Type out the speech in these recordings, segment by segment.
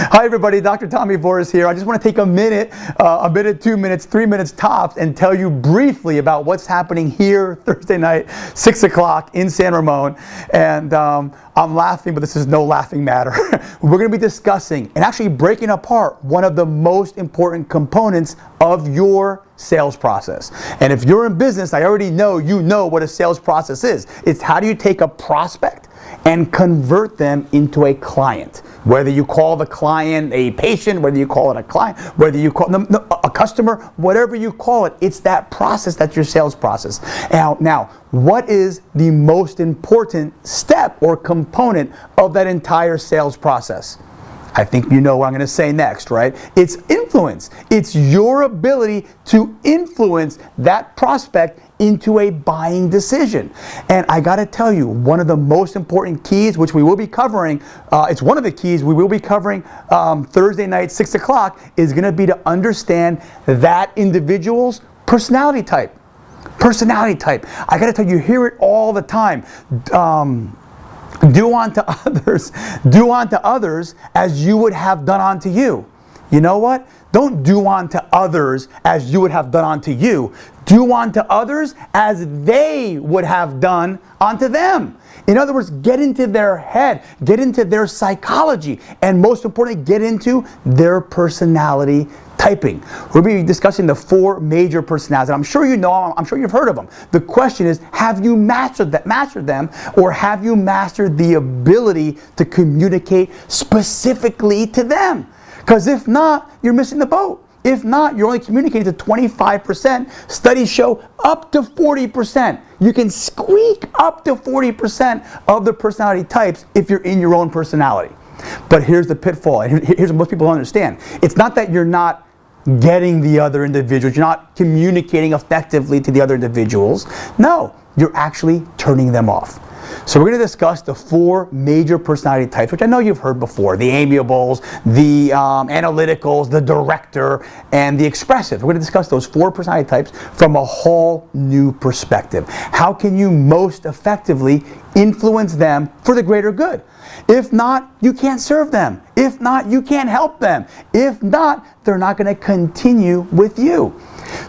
Hi everybody, Dr. Tommy Voris here. I just want to take a minute, 2 minutes, 3 minutes tops, and tell you briefly about what's happening here Thursday night, 6 o'clock in San Ramon. And I'm laughing, but this is no laughing matter. We're going to be discussing and actually breaking apart one of the most important components of your sales process. And if you're in business, I already know you know what a sales process is. It's how do you take a prospect and convert them into a client. Whether you call the client a patient, whether you call it a client, whether you call them a customer, whatever you call it, it's that process, that's your sales process. Now, what is the most important step or component of that entire sales process? I think you know what I'm going to say next, right? It's influence. It's your ability to influence that prospect into a buying decision. And I got to tell you, one of the most important keys, which we will be covering, it's one of the keys we will be covering Thursday night, 6 o'clock, is going to be to understand that individual's personality type. Personality type. I got to tell you, you hear it all the time. Do unto others as you would have done unto you. You know what? Don't do unto others as you would have done unto you. Do unto others as they would have done unto them. In other words, get into their head, get into their psychology, and most importantly, get into their personality typing. We'll be discussing the 4 major personalities. I'm sure you know them, I'm sure you've heard of them. The question is, have you mastered them, or have you mastered the ability to communicate specifically to them? Because if not, you're missing the boat. If not, you're only communicating to 25%. Studies show up to 40%. You can squeak up to 40% of the personality types if you're in your own personality. But here's the pitfall, and here's what most people don't understand. It's not that you're not getting the other individuals, you're not communicating effectively to the other individuals. No, you're actually turning them off. So we're going to discuss the 4 major personality types, which I know you've heard before: the amiables, the analyticals, the director, and the expressive. We're going to discuss those 4 personality types from a whole new perspective. How can you most effectively influence them for the greater good? If not, you can't serve them. If not, you can't help them. If not, they're not going to continue with you.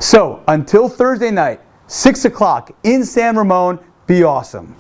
So until Thursday night, 6 o'clock in San Ramon, be awesome.